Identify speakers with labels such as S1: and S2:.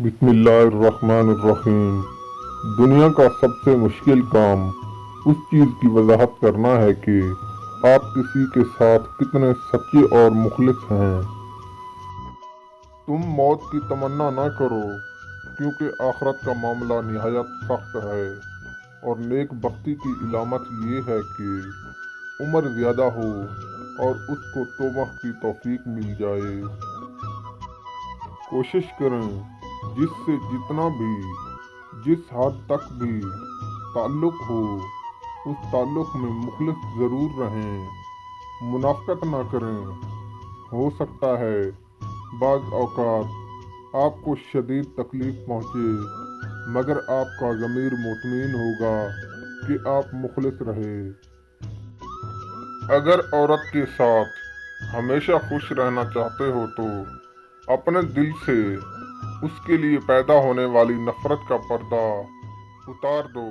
S1: بسم اللہ الرحمن الرحیم۔ دنیا کا سب سے مشکل کام اس چیز کی وضاحت کرنا ہے کہ آپ کسی کے ساتھ کتنے سچے اور مخلص ہیں۔ تم موت کی تمنا نہ کرو، کیونکہ آخرت کا معاملہ نہایت سخت ہے، اور نیک بختی کی علامت یہ ہے کہ عمر زیادہ ہو اور اس کو توبہ کی توفیق مل جائے۔ کوشش کریں جس سے جتنا بھی، جس حد تک بھی تعلق ہو، اس تعلق میں مخلص ضرور رہیں، منافقت نہ کریں۔ ہو سکتا ہے بعض اوقات آپ کو شدید تکلیف پہنچے، مگر آپ کا ضمیر مطمئن ہوگا کہ آپ مخلص رہے۔ اگر عورت کے ساتھ ہمیشہ خوش رہنا چاہتے ہو تو اپنے دل سے اس کے لیے پیدا ہونے والی نفرت کا پردہ اتار دو۔